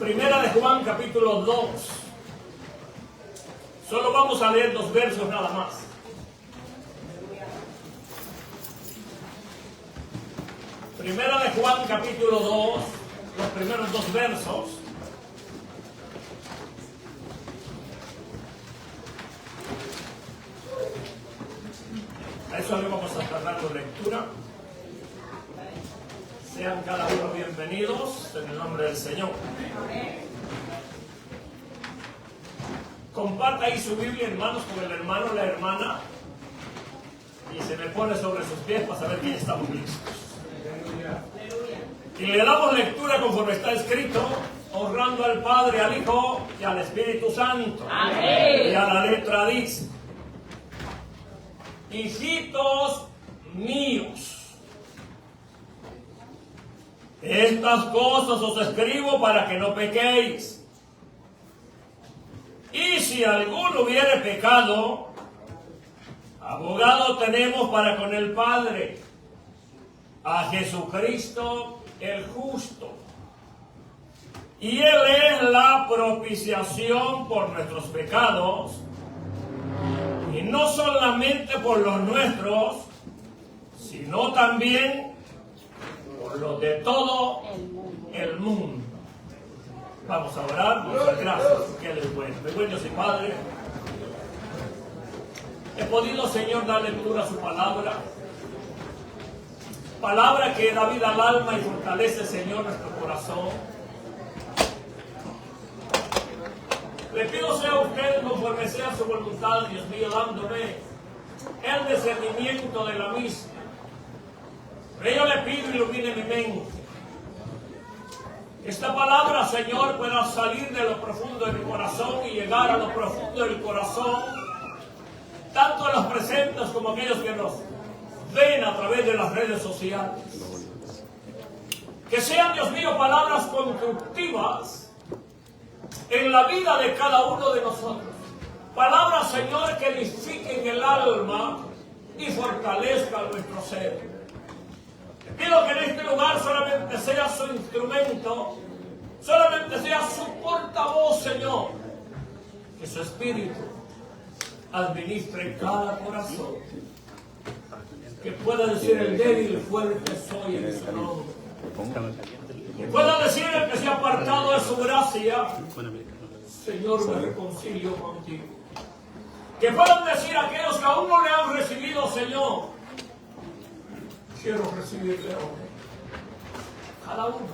Primera de Juan, capítulo 2. Solo vamos a leer 2 versos nada más. Primera de Juan, capítulo 2, los primeros 2 versos. A eso le vamos a estar dando lectura. Sean cada uno bienvenidos en el nombre del Señor. Comparta ahí su Biblia, hermanos, con el hermano o la hermana, y se me pone sobre sus pies para saber que estamos listos. Y le damos lectura conforme está escrito, honrando al Padre, al Hijo y al Espíritu Santo. Amén. Y a la letra dice: hijitos míos, estas cosas os escribo para que no pequéis. Y si alguno hubiere pecado, abogado tenemos para con el Padre, a Jesucristo el justo. Y Él es la propiciación por nuestros pecados, y no solamente por los nuestros, sino también por los de todo el mundo. Vamos a orar. Muchas gracias, que Él es bueno. Mi buen Dios y Padre, he podido, Señor, dar lectura a su palabra. Palabra que da vida al alma y fortalece, Señor, nuestro corazón. Le pido sea usted, conforme sea su voluntad, Dios mío, dándome el discernimiento de la misma. Pero yo le pido, ilumine mi mente. Esta palabra, Señor, pueda salir de lo profundo de mi corazón y llegar a lo profundo del corazón, tanto a los presentes como a aquellos que nos ven a través de las redes sociales. Que sean, Dios mío, palabras constructivas en la vida de cada uno de nosotros. Palabras, Señor, que edifiquen el alma y fortalezcan nuestro ser. Pido que en este lugar solamente sea su instrumento, solamente sea su portavoz, Señor. Que su espíritu administre cada corazón. Que pueda decir el débil, fuerte soy en su nombre. Que pueda decir el que se ha apartado de su gracia: Señor, me reconcilio contigo. Que puedan decir aquellos que aún no le han recibido: Señor, quiero recibirle ahora. Cada uno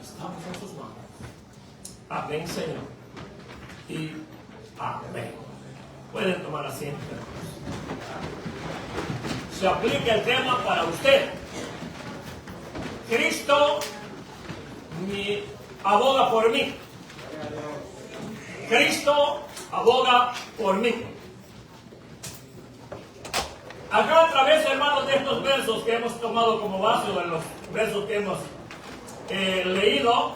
estamos en sus manos. Amén, Señor. Y amén. Pueden tomar asiento. Se aplica el tema para usted. Cristo aboga por mí. Cristo aboga por mí. Acá a través, hermanos, de estos versos que hemos tomado como base, de los versos que hemos leído,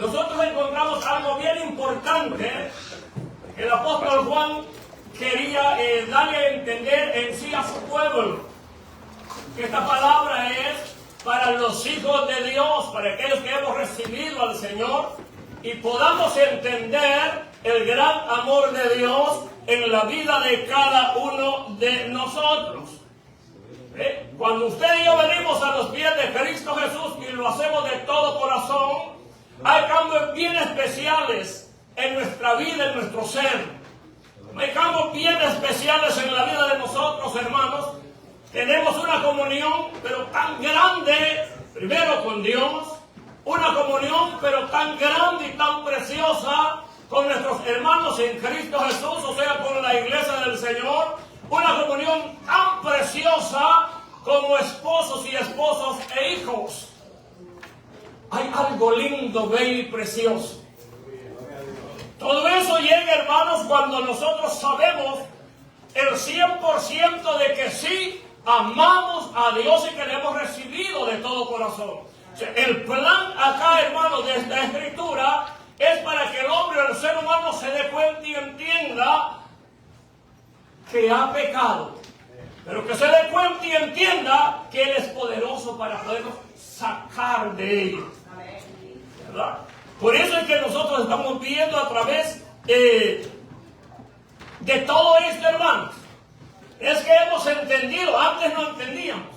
nosotros encontramos algo bien importante que el apóstol Juan quería darle a entender en sí a su pueblo. Que esta palabra es para los hijos de Dios, para aquellos que hemos recibido al Señor y podamos entender el gran amor de Dios en la vida de cada uno de nosotros. Cuando usted y yo venimos a los pies de Cristo Jesús y lo hacemos de todo corazón, hay cambios bien especiales en nuestra vida, en nuestro ser. Hay cambios bien especiales en la vida de nosotros, hermanos. Tenemos una comunión, pero tan grande, primero con Dios, una comunión, pero tan grande y tan preciosa con nuestros hermanos en Cristo Jesús, o sea, con la iglesia del Señor, una comunión tan preciosa como esposos y esposas e hijos. Hay algo lindo, bello y precioso. Todo eso llega, hermanos, cuando nosotros sabemos el 100% de que sí amamos a Dios y que le hemos recibido de todo corazón. O sea, el plan acá, hermanos, de esta escritura es para que el hombre o el ser humano se dé cuenta y entienda que ha pecado, pero que se dé cuenta y entienda que Él es poderoso para podernos sacar de ello, ¿verdad? es que nosotros estamos viendo a través de todo esto, hermanos? Es que hemos entendido, antes no entendíamos,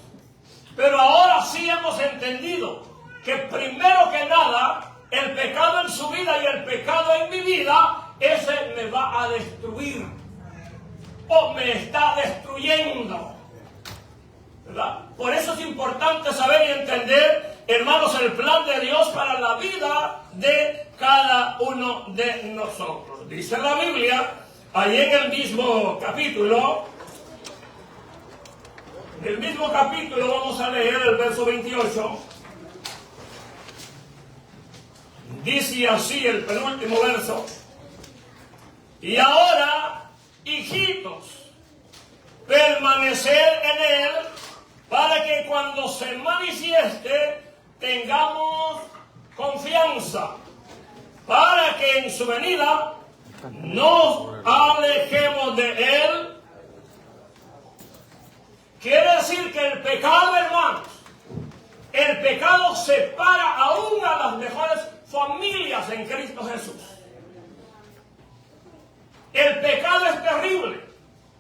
pero ahora sí hemos entendido que primero que nada, el pecado en su vida y el pecado en mi vida, ese me va a destruir o me está destruyendo, ¿verdad? Por eso es importante saber y entender, hermanos, el plan de Dios para la vida de cada uno de nosotros. Dice la Biblia, ahí en el mismo capítulo, vamos a leer el verso 28. Dice así el penúltimo verso: y ahora, hijitos, permanecer en él, para que cuando se manifieste tengamos confianza, para que en su venida nos alejemos de él. Quiere decir que el pecado, hermanos, el pecado separa aún a las mejores familias en Cristo Jesús. El pecado es terrible.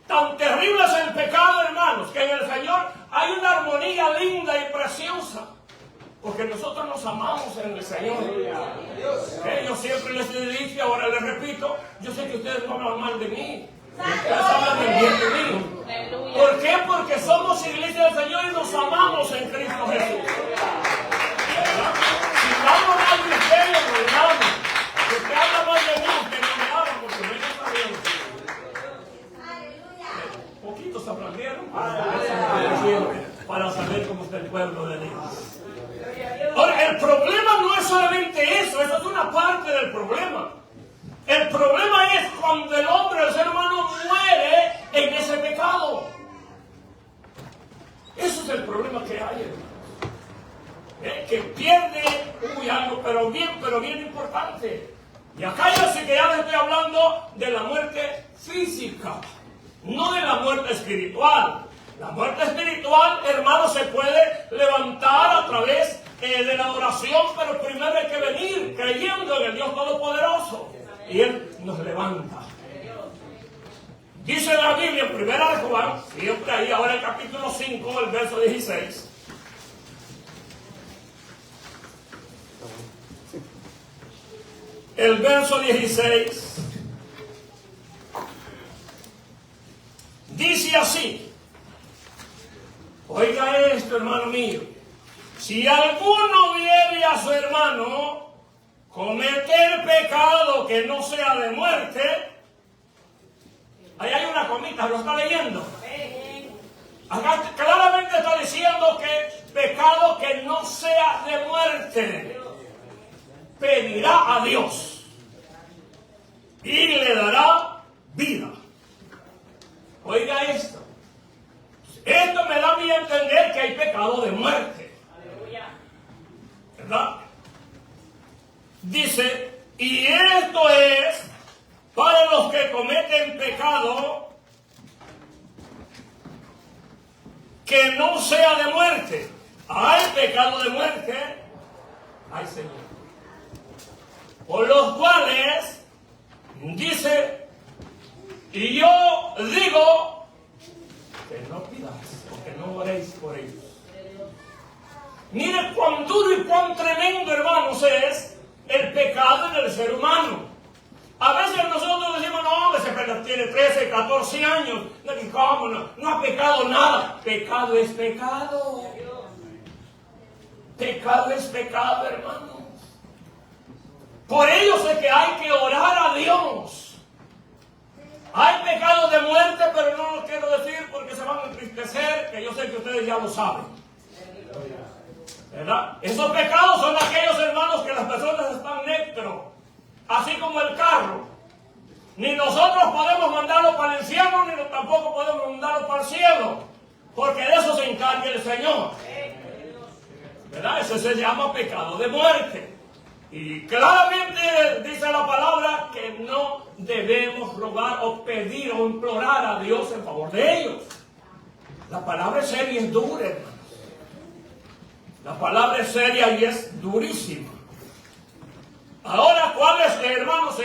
Tan terrible es el pecado, hermanos, que en el Señor hay una armonía linda y preciosa. Porque nosotros nos amamos en el Señor. Yo siempre les he dicho, ahora les repito, yo sé que ustedes no hablan mal de mí. Ustedes hablan bien de mí. ¿Por qué? Porque somos iglesia del Señor y nos amamos en Cristo Jesús. ¿Verdad? Si hablamos mal de ustedes, nos amamos. Si usted habla mal de mí, usted no me ama, porque no está bien. Poquitos aprendieron para saber cómo está el pueblo de Dios. Ahora, el problema no es solamente eso es una parte del problema. El problema es cuando el hombre, el ser humano, muere en ese pecado. Eso es el problema que hay, hermano. Que pierde algo, pero bien importante. Y acá yo sé que ya les estoy hablando de la muerte física, no de la muerte espiritual. La muerte espiritual, hermano, se puede levantar a través de la oración, pero primero hay que venir creyendo en el Dios Todopoderoso. Y Él nos levanta. Dice la Biblia en 1 de Juan, siempre ahí, ahora el capítulo 5, el verso 16. El verso 16 dice así. Oiga esto, hermano mío. Si alguno viere a su hermano cometer pecado que no sea de muerte, ahí hay una comita, ¿lo está leyendo? Acá claramente está diciendo que pecado que no sea de muerte, pedirá a Dios y le dará vida. Oiga esto. Esto me da a mí a entender que hay pecado de muerte. ¿Verdad? Dice, y esto es para los que cometen pecado que no sea de muerte. Hay pecado de muerte. Ay, Señor. Por los cuales, dice, y yo digo, que no pidáis, porque no oréis por ellos. Mire cuán duro y cuán tremendo, hermanos, es el pecado en el ser humano. A veces nosotros decimos, no, hombre, se tiene 13, 14 años, no ha pecado nada. Pecado es pecado. Pecado es pecado, hermanos. Por ello sé que hay que orar a Dios. Hay pecados de muerte, pero no lo quiero decir porque se van a entristecer, que yo sé que ustedes ya lo saben. ¿Verdad? Esos pecados son aquellos, hermanos, que las personas están neutros, así como el carro. Ni nosotros podemos mandarlo para el infierno, ni tampoco podemos mandarlo para el cielo, porque de eso se encarga el Señor. ¿Verdad? Eso se llama pecado de muerte. Y claramente dice la palabra que no debemos rogar o pedir o implorar a Dios en favor de ellos. La palabra es seria y es dura, hermanos. La palabra es seria y es durísima. Ahora, cuál es, hermanos,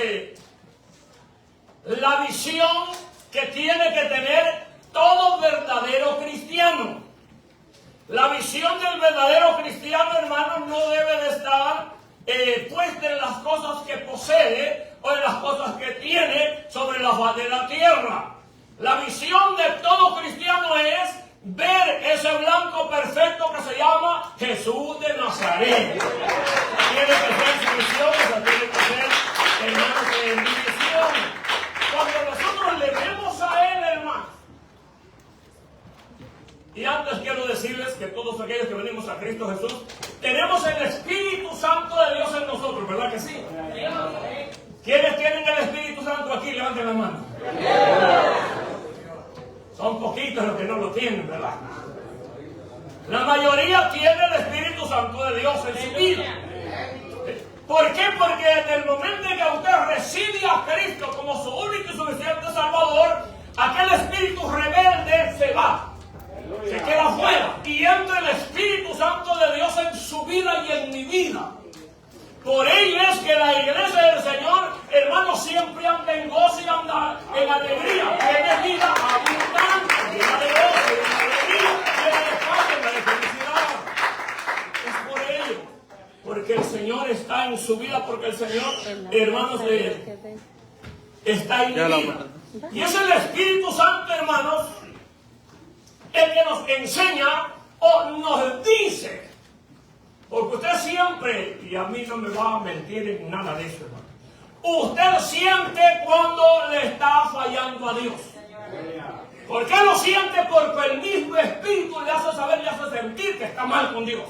la visión que tiene que tener todo verdadero cristiano? La visión del verdadero cristiano, hermanos, no debe de estar puesta en las cosas que posee o en las cosas que tiene sobre la faz de la tierra. La visión de todo cristiano es ver ese blanco perfecto que se llama Jesús de Nazaret. Tiene que ser su visión, esa tiene que ser, hermanos, mi visión. Cuando nosotros le vemos a Él, hermanos. Y antes quiero decirles que todos aquellos que venimos a Cristo Jesús, tenemos el Espíritu Santo de Dios en nosotros, ¿verdad que sí? ¿Quiénes tienen el Espíritu Santo aquí? Levanten la mano. Son poquitos los que no lo tienen, ¿verdad? La mayoría tiene el Espíritu Santo de Dios en su vida. ¿Por qué? Porque desde el momento en que usted recibe a Cristo como su único y suficiente Salvador, aquel espíritu rebelde se va. Se queda fuera y entra el Espíritu Santo de Dios en su vida y en mi vida. Por ello es que la iglesia del Señor, hermanos, siempre anda en gozo y anda en alegría. Tiene vida abundante, llena de gozo, llena de alegría, llena de paz, llena de felicidad. Es por ello, porque el Señor está en su vida, porque el Señor, hermanos, está en mi vida. Y es el Espíritu Santo, hermanos, el que nos enseña o nos dice. Porque usted siempre, y a mí no me va a mentir en nada de eso, hermano, usted siente cuando le está fallando a Dios. ¿Por qué lo siente? Porque el mismo Espíritu le hace saber, le hace sentir que está mal con Dios.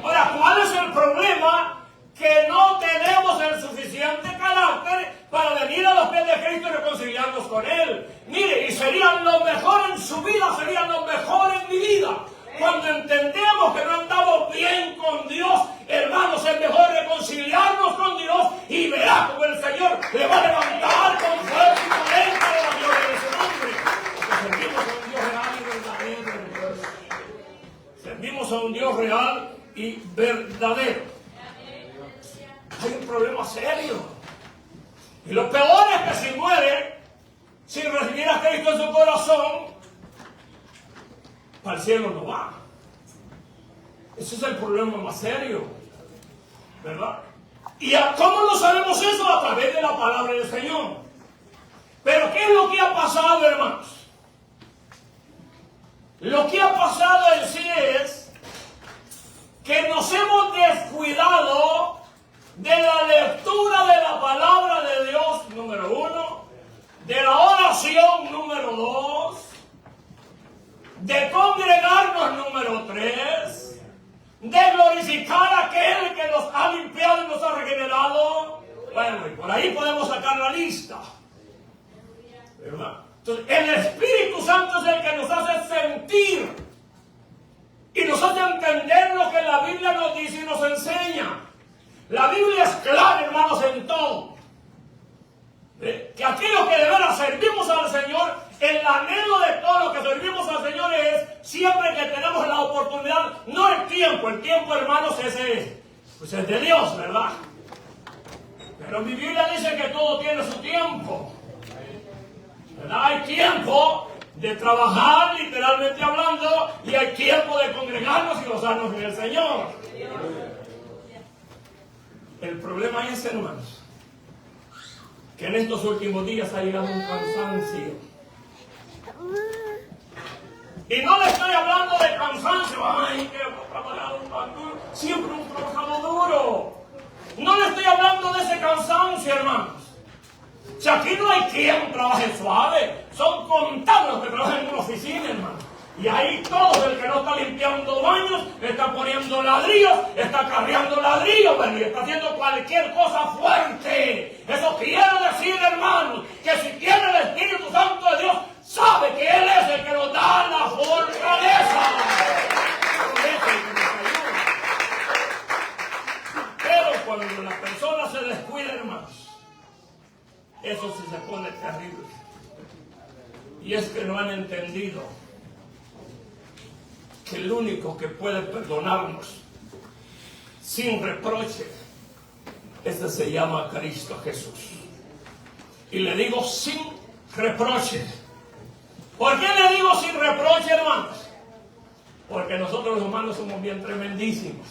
Ahora, ¿cuál es el problema? Que no tenemos el suficiente carácter para venir a los pies de Cristo y reconciliarnos con Él. Mire, y serían lo mejor en su vida, serían lo mejor en mi vida. Cuando entendemos que no andamos bien con Dios, hermanos, es mejor reconciliarnos con Dios y verá como el Señor le va a levantar con fuerza y poder para la gloria de su nombre. Porque servimos a un Dios real y verdadero. Servimos a un Dios real y verdadero. Hay un problema serio. Y lo peor es que si muere sin recibir a Cristo en su corazón, para el cielo no va. Ese es el problema más serio, ¿verdad? ¿Y cómo lo sabemos eso? A través de la palabra del Señor. Pero ¿qué es lo que ha pasado, hermanos? Lo que ha pasado en sí es que nos hemos descuidado de la lectura de la palabra de Dios, número 1, de la oración, número 2, de congregarnos, número 3, de glorificar a aquel que nos ha limpiado y nos ha regenerado. Bueno, y por ahí podemos sacar la lista, ¿verdad? Entonces, el Espíritu Santo es el que nos hace sentir y nos hace entender lo que la Biblia nos dice y nos enseña. La Biblia es clara, hermanos, en todo. Que aquellos que de veras servimos al Señor, el anhelo de todo lo que servimos al Señor es siempre que tenemos la oportunidad, no el tiempo, hermanos, pues es de Dios, ¿verdad? Pero mi Biblia dice que todo tiene su tiempo, ¿verdad? Hay tiempo de trabajar, literalmente hablando, y hay tiempo de congregarnos y gozarnos en el Señor. El problema es, hermanos, que en estos últimos días ha llegado un cansancio. Y no le estoy hablando de cansancio, ay, que hemos trabajado tan duro, siempre hemos trabajado duro. No le estoy hablando de ese cansancio, hermanos. Si aquí no hay quien trabaje suave, son contados los que trabajan en una oficina, hermanos. Y ahí todo el que no está limpiando baños, está poniendo ladrillos, está cargando ladrillos, y está haciendo cualquier cosa fuerte. Eso quiere decir, hermanos, que si tiene el Espíritu Santo de Dios, sabe que Él es el que nos da la fortaleza. Pero cuando la persona se descuida, hermanos, eso sí se pone terrible. Y es que no han entendido que el único que puede perdonarnos sin reproche Ese se llama Cristo Jesús. Y le digo sin reproche. ¿Por qué le digo sin reproche, hermanos? Porque nosotros los humanos somos bien tremendísimos.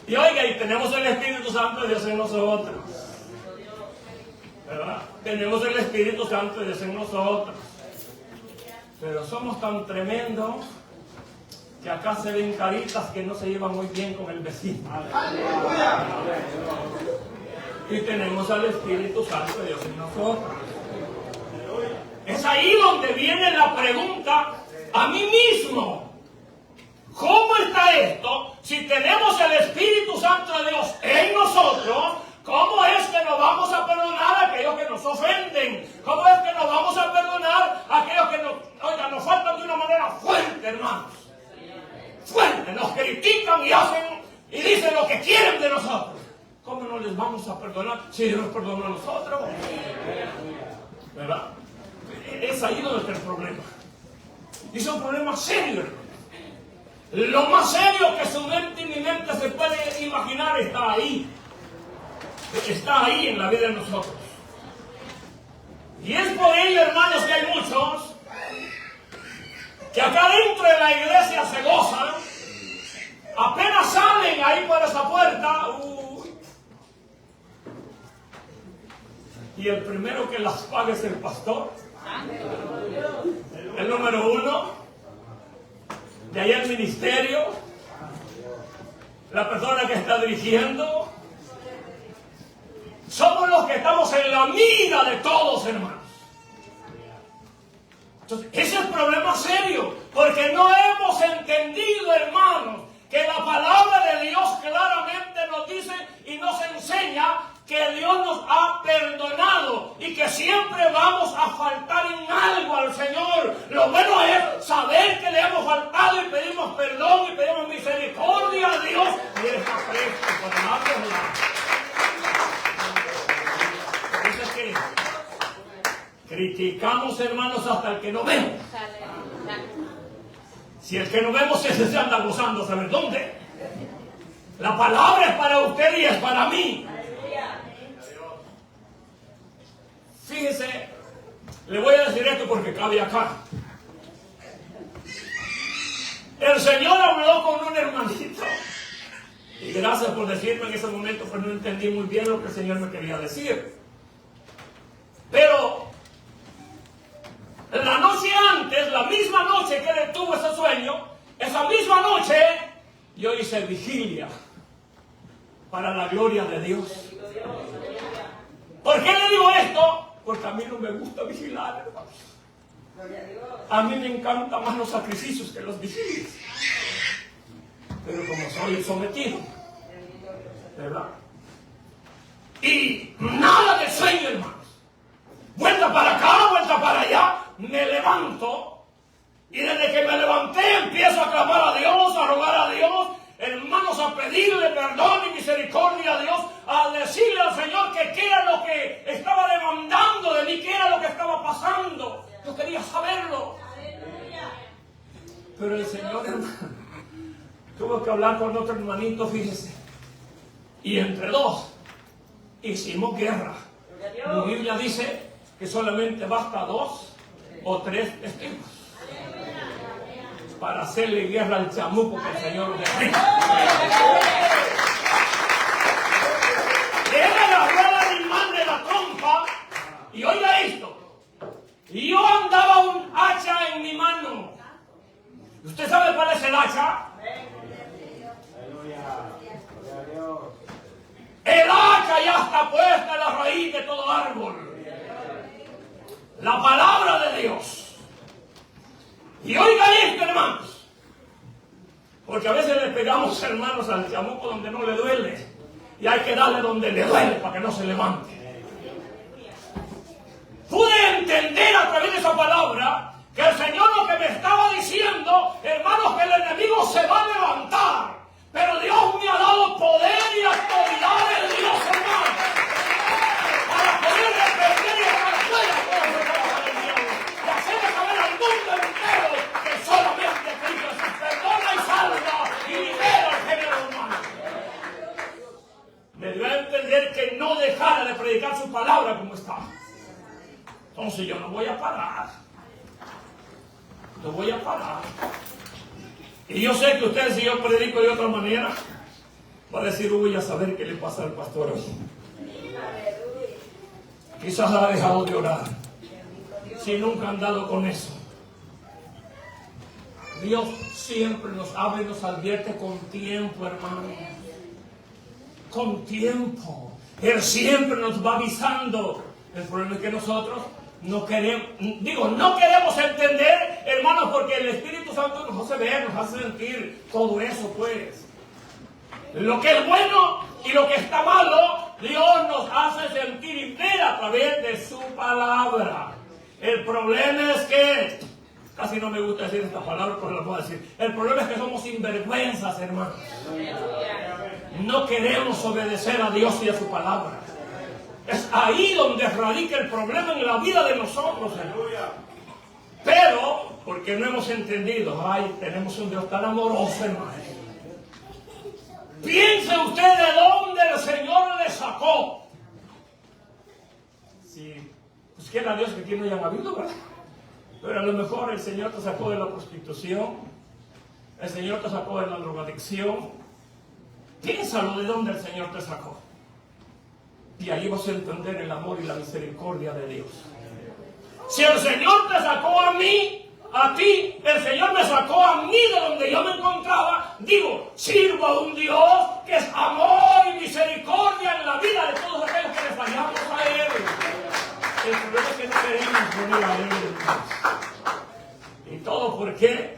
Y oiga, y tenemos el Espíritu Santo de Dios en nosotros. ¿Verdad? Tenemos el Espíritu Santo de Dios en nosotros. Pero somos tan tremendos que acá se ven caritas que no se llevan muy bien con el vecino. Y tenemos al Espíritu Santo de Dios en nosotros. Es ahí donde viene la pregunta a mí mismo. ¿Cómo está esto? Si tenemos el Espíritu Santo de Dios en nosotros, ¿cómo es que nos vamos a perdonar a aquellos que nos ofenden? ¿Cómo es que nos vamos a perdonar a aquellos que nos faltan de una manera fuerte, hermanos? Fuerte, nos critican y hacen y dicen lo que quieren de nosotros. ¿Cómo no les vamos a perdonar si Dios nos perdona a nosotros? ¿Verdad? Es ahí donde está el problema. Y es un problema serio, hermano. Lo más serio que su mente y mi mente se puede imaginar está ahí. Está ahí en la vida de nosotros. Y es por ello, hermanos, que hay muchos que acá dentro de la iglesia se gozan, apenas salen ahí por esa puerta, y el primero que las paga es el pastor, el número uno, de ahí el ministerio, la persona que está dirigiendo. Somos los que estamos en la mira de todos, hermanos. Entonces, ese es el problema serio, porque no hemos entendido, hermanos, que la palabra de Dios claramente nos dice y nos enseña que Dios nos ha perdonado y que siempre vamos a faltar en algo al Señor. Lo bueno es saber que le hemos faltado y pedimos perdón y pedimos misericordia a Dios y Él está presto para darnos. Dice que criticamos, hermanos, hasta el que no vemos. Si el que no vemos ese se anda gozando, ¿saber dónde? La palabra es para usted y es para mí. Fíjese, le voy a decir esto porque cabe acá. El Señor habló con un hermanito. Y gracias por decirme en ese momento, pues no entendí muy bien lo que el Señor me quería decir. Pero la noche antes, la misma noche que él tuvo ese sueño, esa misma noche yo hice vigilia para la gloria de Dios. ¿Por qué le digo esto? Porque a mí no me gusta vigilar, hermanos. A mí me encantan más los sacrificios que los vigilias. Pero como soy sometido, ¿verdad? Y nada de sueño, hermanos. Vuelta para acá, vuelta para allá. Me levanto. Y desde que me levanté empiezo a clamar a Dios, a rogar a Dios, hermanos, a pedirle perdón y misericordia a Dios, a decirle al Señor que qué era lo que estaba demandando de mí, qué era lo que estaba pasando. Yo quería saberlo. Pero el Señor, hermano, tuvo que hablar con otro hermanito, fíjese. Y entre dos hicimos guerra. La Biblia dice que solamente basta 2 o 3 testigos para hacerle guerra al chamuco que el Señor nos deja. Él agarró al imán de la trompa y oiga esto. Y yo andaba un hacha en mi mano. ¿Usted sabe cuál es el hacha? El hacha ya está puesta en la raíz de todo árbol. La palabra de Dios. Y oiga esto, hermanos. Porque a veces le pegamos, hermanos, al chamuco donde no le duele. Y hay que darle donde le duele para que no se levante. Pude entender a través de esa palabra que el Señor lo que me estaba diciendo, hermanos, que el enemigo se va a levantar. Pero Dios me ha dado poder y autoridad de Dios, hermano, para poder defender y echar fuera todas las cosas del diablo. Y hacerle saber al mundo entero que solamente Cristo Jesús perdona y salva y libera al género humano. me dio a entender que no dejara de predicar su palabra como estaba. Entonces yo no voy a parar. No voy a parar. Y yo sé que usted, si yo predico de otra manera, va a decir, uy, a saber qué le pasa al pastor hoy. Quizás ha dejado de orar. Si nunca han dado con eso. Dios siempre nos habla y nos advierte con tiempo, hermano. Con tiempo. Él siempre nos va avisando. El problema es que nosotros no queremos entender, hermanos, porque el Espíritu Santo nos hace ver, nos hace sentir todo eso, pues. Lo que es bueno y lo que está malo, Dios nos hace sentir y ver a través de su palabra. El problema es que, casi no me gusta decir esta palabra, pero la puedo decir. El problema es que somos sinvergüenzas, hermanos. No queremos obedecer a Dios y a su palabra. Es ahí donde radica el problema en la vida de nosotros, hermanos. Pero, porque no hemos entendido, tenemos un Dios tan amoroso, hermano. Piense usted de dónde el Señor le sacó. Sí, pues que era Dios que aquí no hayan habido, ¿verdad? Pero a lo mejor el Señor te sacó de la prostitución, el Señor te sacó de la drogadicción. Piénsalo de dónde el Señor te sacó. Y ahí vas a entender el amor y la misericordia de Dios. Si el Señor te sacó a mí, a ti, el Señor me sacó a mí de donde yo me encontraba. Digo, sirvo a un Dios que es amor y misericordia en la vida de todos aquellos que le fallamos a Él. El problema es que no queremos venir a Él. ¿Y todo por qué?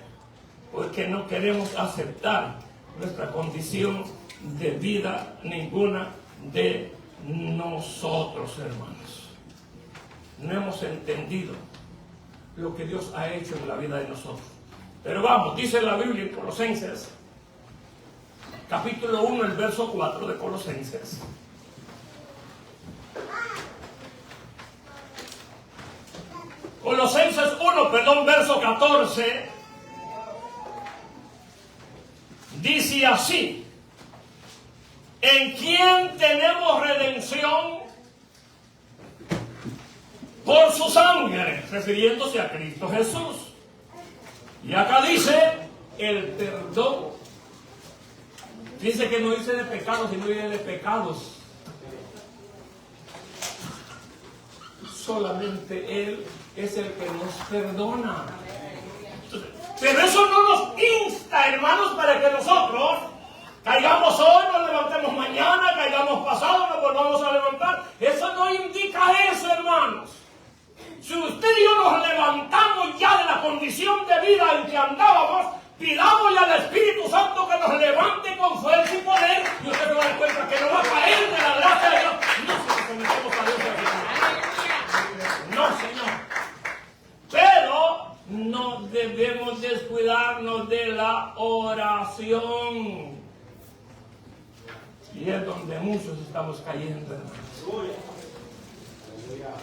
Porque no queremos aceptar nuestra condición de vida ninguna de nosotros, hermanos. No hemos entendido lo que Dios ha hecho en la vida de nosotros. Pero vamos, dice la Biblia en Colosenses, capítulo 1, el verso 4 de Colosenses. Colosenses 1, verso 14, dice así: en quien tenemos redención por su sangre, refiriéndose a Cristo Jesús. Y acá dice el perdón. Dice que no dice de pecados, sino dice de pecados. Solamente Él es el que nos perdona. Pero eso no nos insta, hermanos, para que nosotros caigamos hoy, nos levantemos mañana, caigamos pasado, nos volvamos a levantar. Eso no indica eso, hermanos. Si usted y yo nos levantamos ya de la condición de vida en que andábamos, pidámosle al Espíritu Santo que nos levante con fuerza y poder, y usted se va a dar cuenta que no va a caer de la gracia de Dios. No se lo sometemos a Dios. No, Señor. Pero no debemos descuidarnos de la oración. Y es donde muchos estamos cayendo, hermanos.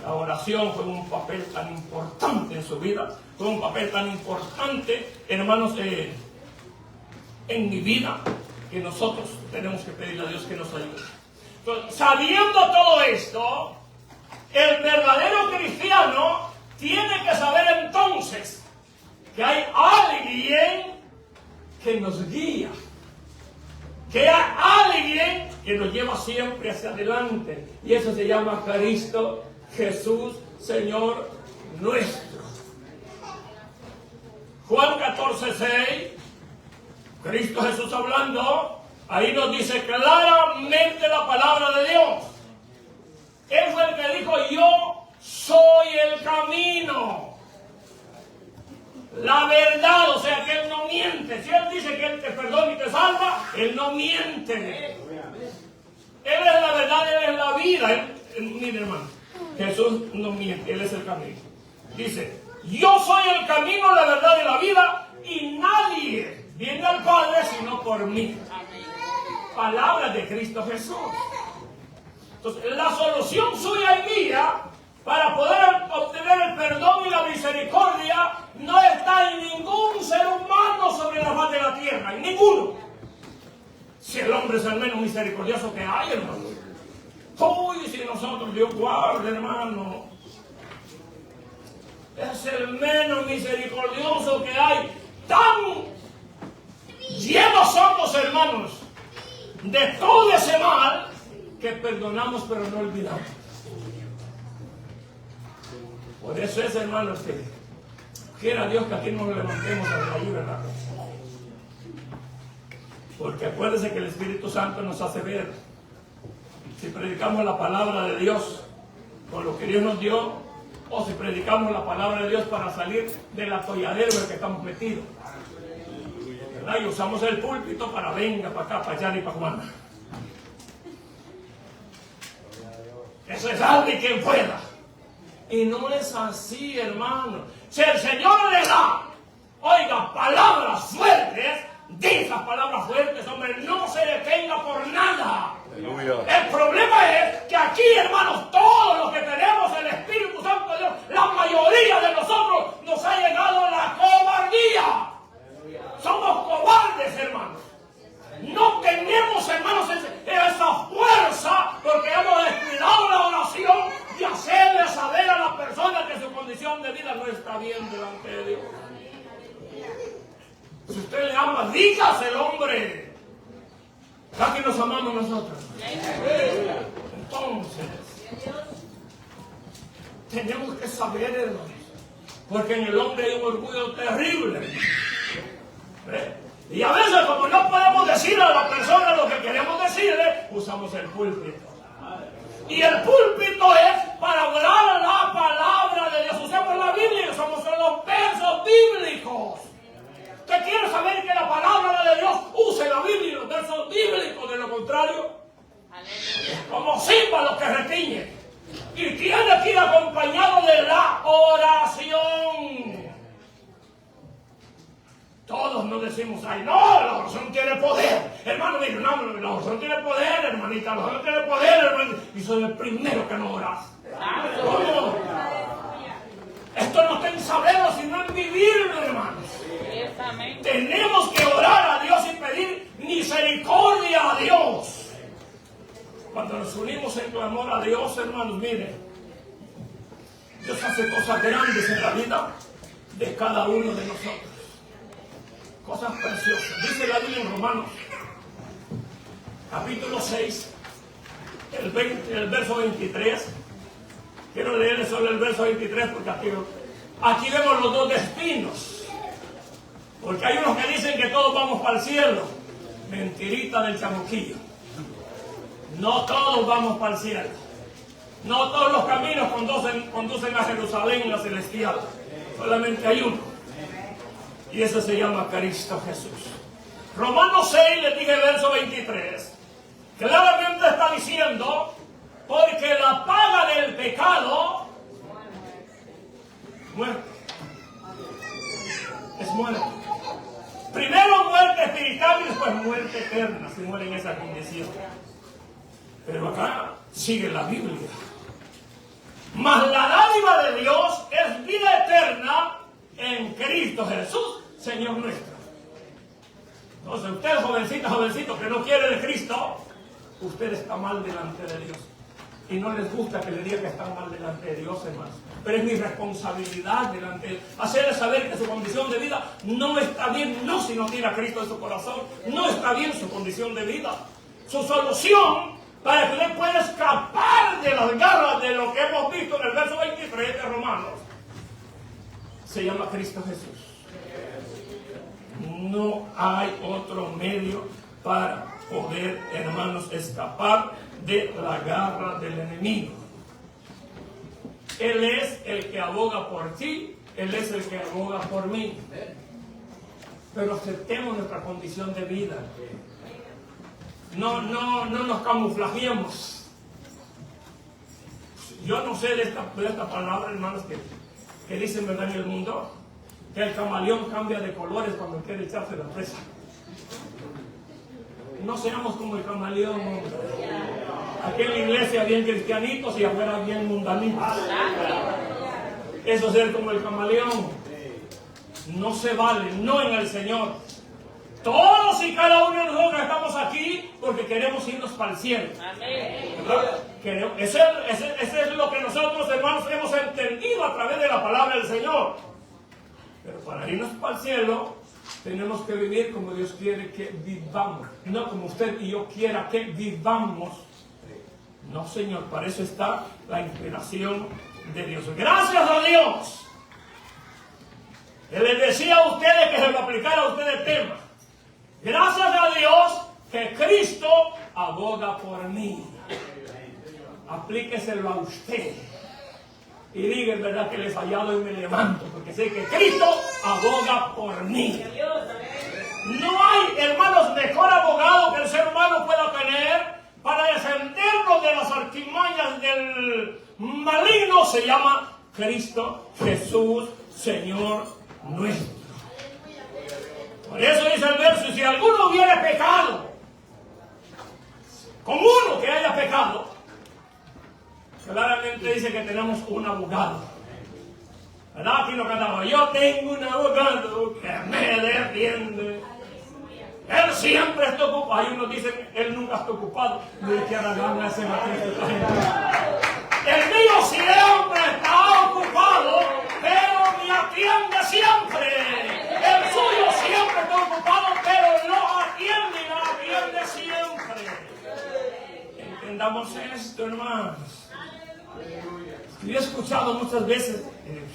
La oración fue un papel tan importante en su vida, fue un papel tan importante, hermanos, en mi vida, que nosotros tenemos que pedirle a Dios que nos ayude. Entonces, sabiendo todo esto, el verdadero cristiano tiene que saber entonces que hay alguien que nos guía, que hay alguien que nos lleva siempre hacia adelante, y eso se llama Cristo Jesús, Señor nuestro. Juan 14:6, Cristo Jesús hablando, ahí nos dice claramente la palabra de Dios. Él fue el que dijo: yo soy el camino, la verdad, o sea que Él no miente. Si Él dice que Él te perdona y te salva, Él no miente. Él es la verdad, Él es la vida. Mire, hermano, Jesús no miente, Él es el camino. Dice: yo soy el camino, la verdad y la vida, y nadie viene al Padre sino por mí. Palabras de Cristo Jesús. Entonces, la solución suya y mía para poder obtener el perdón y la misericordia no está en ningún ser humano sobre la faz de la tierra, en ninguno. Si el hombre es el menos misericordioso que hay, hermano. Uy, si nosotros, Dios guarde, hermano. Es el menos misericordioso que hay. Tan llenos somos, hermanos, de todo ese mal que perdonamos pero no olvidamos. Por eso es, hermanos, que quiera Dios que aquí nos levantemos a la ayuda, ¿verdad? Porque acuérdense que el Espíritu Santo nos hace ver. Si predicamos la palabra de Dios con lo que Dios nos dio, o si predicamos la palabra de Dios para salir del atolladero en el que estamos metidos, ¿verdad? Y usamos el púlpito para venga, para acá, para allá y para Juana. Eso es alguien quien pueda. Y no es así, hermano. Si el Señor le da, oiga, palabras fuertes, dice las palabras fuertes, hombre, no se detenga por nada. Aleluya. El problema es que aquí, hermanos, todos los que tenemos el Espíritu Santo de Dios, la mayoría de nosotros nos ha llegado la cobardía. Aleluya. Somos cobardes, hermanos. No tenemos, hermanos, esa fuerza porque hemos descuidado la oración de hacerle saber a la persona que su condición de vida no está bien delante de Dios. Si usted le ama, dígaselo, hombre. ¿Verdad que nos amamos nosotros? Entonces, tenemos que saber, hermanos, porque en el hombre hay un orgullo terrible. Y a veces, como no podemos decirle a la persona lo que queremos decirle, usamos el púlpito. Y el púlpito es para hablar la palabra de Dios. Usamos la Biblia, usamos los versos bíblicos. ¿Usted quiere saber que la palabra de Dios use la Biblia y los versos bíblicos? De lo contrario, es como símbolo que retiñe. Y tiene que ir acompañado de la oración. Todos nos decimos, ay, no, la oración tiene poder. Hermano, mire, no, la oración tiene poder, hermanita, la oración tiene poder, hermano. Y soy el primero que no oras. ¿Cómo? Esto no está en saberlo, sino en vivirlo, hermanos. Tenemos que orar a Dios y pedir misericordia a Dios. Cuando nos unimos en clamor a Dios, hermanos, miren, Dios hace cosas grandes en la vida de cada uno de nosotros. Cosas preciosas. Dice la Biblia en Romanos, capítulo 6, el verso 23. Quiero leer solo el verso 23 porque aquí vemos los dos destinos. Porque hay unos que dicen que todos vamos para el cielo. Mentirita del chamuquillo. No todos vamos para el cielo. No todos los caminos conducen a Jerusalén, la celestial. Solamente hay uno. Y eso se llama Cristo Jesús. Romanos 6, le dije verso 23. Claramente está diciendo, porque la paga del pecado, muerte. Es muerte. Primero muerte espiritual y después muerte eterna, si muere en esa condición. Pero acá sigue la Biblia. Mas la dádiva de Dios es vida eterna en Cristo Jesús, Señor nuestro. Entonces usted, jovencito, que no quiere de Cristo, usted está mal delante de Dios. Y no les gusta que le diga que están mal delante de Dios, hermanos. Pero es mi responsabilidad delante de Dios hacerle saber que su condición de vida no está bien, no si no tiene a Cristo en su corazón. No está bien su condición de vida. Su solución para que usted pueda escapar de las garras de lo que hemos visto en el verso 23 de Romanos se llama Cristo Jesús. No hay otro medio para poder, hermanos, escapar de la garra del enemigo. Él es el que aboga por ti, Él es el que aboga por mí. Pero aceptemos nuestra condición de vida. No nos camuflajeemos. Yo no sé de esta palabra, hermanos, que dicen, ¿verdad?, en el mundo, que el camaleón cambia de colores cuando quiere echarse la presa. No seamos como el camaleón, hombre. Aquí en la iglesia bien cristianitos y afuera bien mundanitos. Eso es ser como el camaleón. No se vale, no en el Señor. Todos y cada uno de nosotros estamos aquí porque queremos irnos para el cielo. Amén. Ese es lo que nosotros, hermanos, hemos entendido a través de la palabra del Señor. Pero para irnos para el cielo, tenemos que vivir como Dios quiere que vivamos. No como usted y yo quiera que vivamos. No, Señor, para eso está la inspiración de Dios. Gracias a Dios. Les decía a ustedes que se lo aplicara a ustedes el tema. Gracias a Dios que Cristo aboga por mí. Aplíqueselo a usted. Y diga, es verdad que le he fallado y me levanto, porque sé que Cristo aboga por mí. No hay, hermanos, mejor abogado que el ser humano pueda tener para defendernos de las artimañas del maligno. Se llama Cristo Jesús, Señor nuestro. Por eso dice el verso, si alguno hubiera pecado, con uno que haya pecado, claramente dice que tenemos un abogado. ¿Verdad? Aquí lo cantamos, yo tengo un abogado que me defiende. Él siempre está ocupado. Hay unos dicen, él nunca está ocupado. ¿De qué hará gana ese matito? El mío siempre está ocupado, pero me atiende siempre. El suyo siempre está ocupado, pero lo atiende y lo atiende siempre. Entendamos esto, hermanos. Yo he escuchado muchas veces,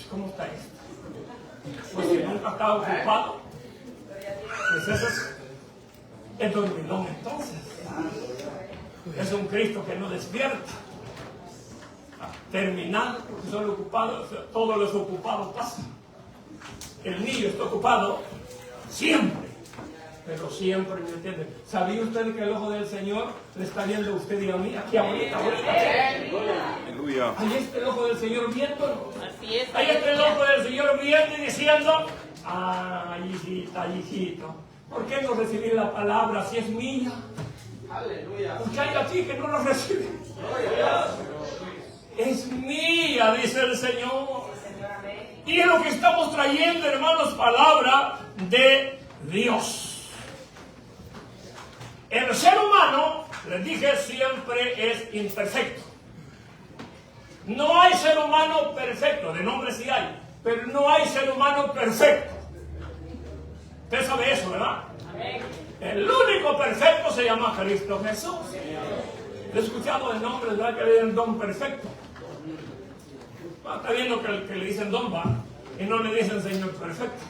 ¿cómo está esto? Pues que nunca está ocupado. Pues eso es el dormilón entonces. Es un Cristo que no despierta. Terminado, porque son ocupados, todos los ocupados pasan. El niño está ocupado siempre, pero siempre, ¿me entiende? ¿Sabía usted que el ojo del Señor le está viendo a usted y a mí? Aquí ahorita. Aleluya. Ahí está el ojo del Señor viéndonos. Así es. Ahí está el ojo del Señor viendo y diciendo, ay, hijita, hijito, ¿por qué no recibir la palabra si es mía? Aleluya. Porque hay aquí que no lo reciben. Es mía, dice el Señor. Y es lo que estamos trayendo, hermanos, palabra de Dios. El ser humano, les dije, siempre es imperfecto. No hay ser humano perfecto, de nombre sí hay, pero no hay ser humano perfecto. Usted sabe eso, ¿verdad? Amén. El único perfecto se llama Cristo Jesús. He escuchado el nombre, ¿verdad? Que le dicen don perfecto. Está viendo que le dicen don va y no le dicen Señor perfecto,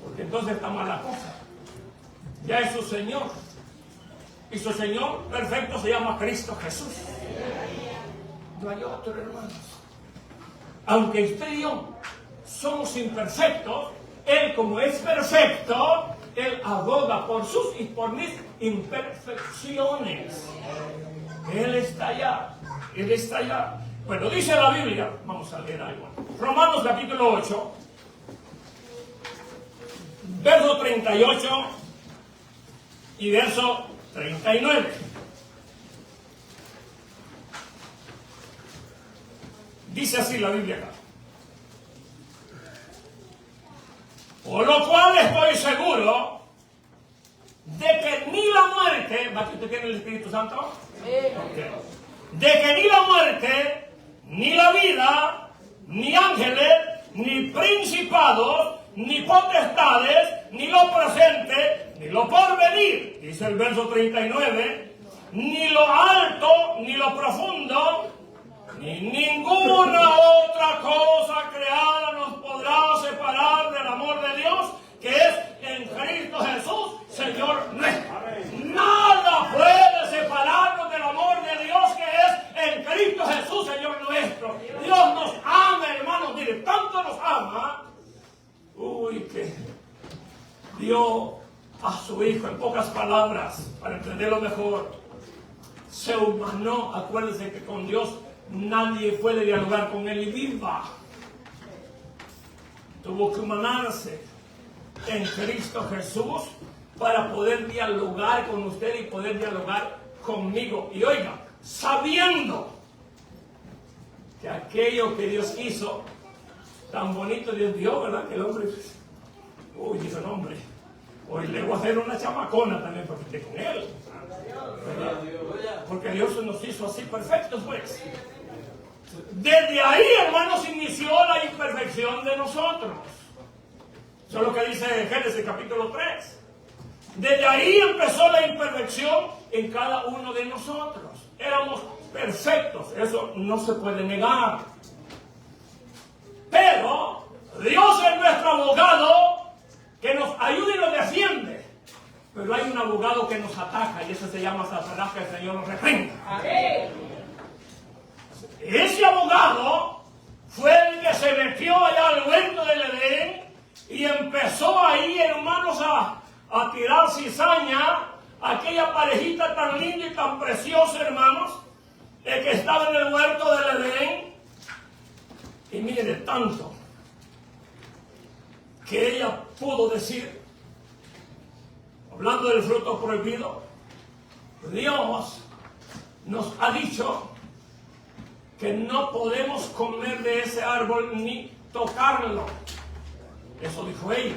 porque entonces está mala cosa. Ya es su Señor, y su Señor perfecto se llama Cristo Jesús. No hay otro, hermanos. Aunque usted y yo somos imperfectos, Él, como es perfecto, Él aboga por sus y por mis imperfecciones. Él está allá. Él está allá. Bueno, dice la Biblia, vamos a leer algo. Romanos capítulo 8, verso 38 y verso 39. Dice así la Biblia acá. Por lo cual estoy seguro de que ni la muerte, ¿va que usted tiene el Espíritu Santo? Okay. De que ni la muerte, ni la vida, ni ángeles, ni principados, ni potestades, ni lo presente, ni lo porvenir, dice el verso 39, ni lo alto, ni lo profundo, ni ninguna otra cosa creada nos podrá separar del amor de Dios, que es en Cristo Jesús, Señor nuestro. Nada puede separarnos del amor de Dios, que es en Cristo Jesús, Señor nuestro. Dios nos ama, hermanos, mire, tanto nos ama, que dio a su Hijo, en pocas palabras, para entenderlo mejor, se humanó. Acuérdense que con Dios nadie puede dialogar con Él y viva. Tuvo que humanarse en Cristo Jesús para poder dialogar con usted y poder dialogar conmigo. Y oiga, sabiendo que aquello que Dios hizo, tan bonito Dios dio, ¿verdad? Que el hombre, dice el hombre, Hoy le voy a hacer una chamacona también para que esté con él. Porque Dios nos hizo así perfectos, pues. Desde ahí, hermanos, inició la imperfección de nosotros. Eso es lo que dice Génesis capítulo 3. Desde ahí empezó la imperfección en cada uno de nosotros. Éramos perfectos, eso no se puede negar. Pero Dios es nuestro abogado que nos ayuda y nos defiende. Pero hay un abogado que nos ataca y ese se llama Satanás, que el Señor nos reprenda. Ese abogado fue el que se metió allá al huerto del Edén y empezó ahí, hermanos, a tirar cizaña a aquella parejita tan linda y tan preciosa, hermanos, que estaba en el huerto del Edén. Y mire, tanto que ella pudo decir, hablando del fruto prohibido, Dios nos ha dicho que no podemos comer de ese árbol ni tocarlo. Eso dijo ella.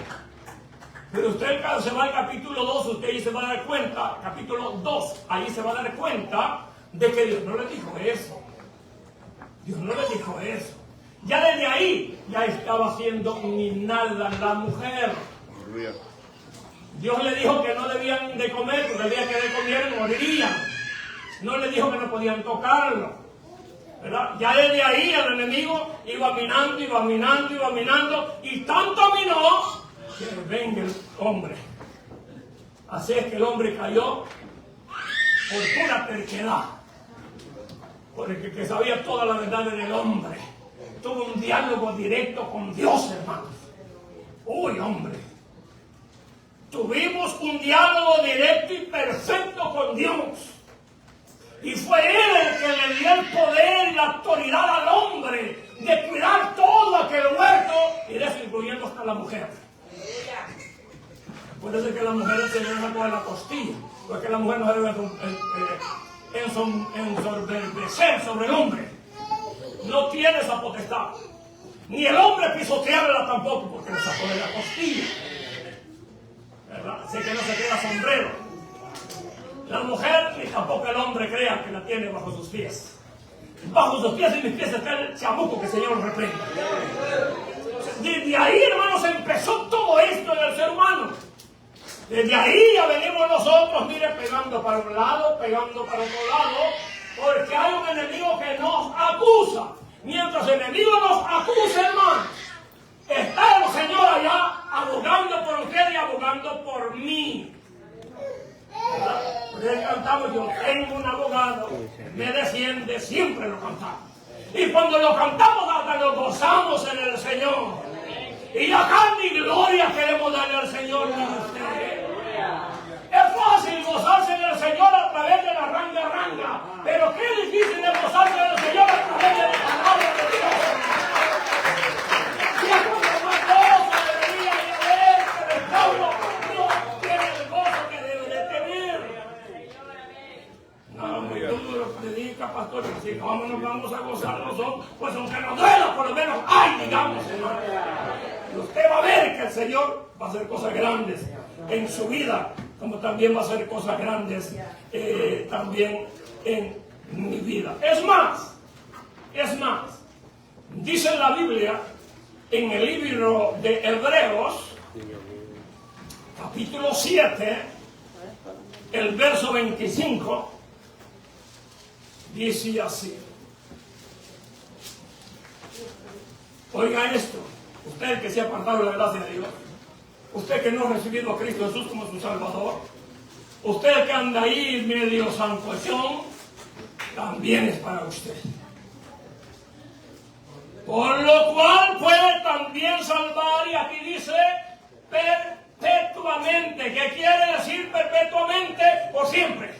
Pero usted se va al capítulo 2, usted ahí se va a dar cuenta, capítulo 2, ahí se va a dar cuenta de que Dios no le dijo eso. Dios no le dijo eso. Ya desde ahí, ya estaba haciendo ni nada la mujer. Dios le dijo que no debían de comer, porque el día que de comieran morirían. No le dijo que no podían tocarlo, ¿verdad? Ya desde ahí el enemigo iba minando, iba minando, iba minando, y tanto minó que venga el hombre. Así es que el hombre cayó por pura terquedad, porque que sabía toda la verdad del hombre. Tuvo un diálogo directo con Dios, hermanos. Uy, hombre. Tuvimos un diálogo directo y perfecto con Dios. Y fue Él el que le dio el poder y la autoridad al hombre de cuidar todo aquel huerto, y de eso incluyendo hasta la mujer. Puede ser que la mujer se le sacó de la costilla, porque la mujer no debe ensorberbecer sobre el hombre. No tiene esa potestad. Ni el hombre pisotearla tampoco, porque le sacó de la costilla, ¿verdad? Así que no se queda sombrero. La mujer ni tampoco el hombre crea que la tiene bajo sus pies. Bajo sus pies y mis pies está el chamuco, que el Señor reprenda. Desde ahí, hermanos, empezó todo esto en el ser humano. Desde ahí ya venimos nosotros, mire, pegando para un lado, pegando para otro lado, porque hay un enemigo que nos acusa. Mientras el enemigo nos acusa, hermano, está el Señor allá abogando por usted y abogando por mí. Porque cantamos, yo tengo un abogado que me defiende, siempre lo cantamos. Y cuando lo cantamos hasta lo gozamos en el Señor. Y la carne y gloria queremos darle al Señor a usted. Es fácil gozarse en el Señor a través de la ranga, pero qué difícil es gozarse en el Señor a través de la palabra de Dios. Y a cuanto más gozo debería de haber, pero el pueblo no tiene el gozo que debe de tener. No, muy duro predica, pastor, y si no nos vamos a gozar nosotros, pues aunque nos duela, por lo menos, ¡ay! Digamos, hermano. Y usted va a ver que el Señor va a hacer cosas grandes en su vida, como también va a hacer cosas grandes también en mi vida. Es más, dice la Biblia en el libro de Hebreos, capítulo 7, el verso 25, dice así. Oiga esto, usted que se ha apartado de la gracia de Dios, usted que no ha recibido a Cristo Jesús como su Salvador, usted que anda ahí medio sancochón, también es para usted. Por lo cual puede también salvar, y aquí dice perpetuamente, que quiere decir perpetuamente, por siempre.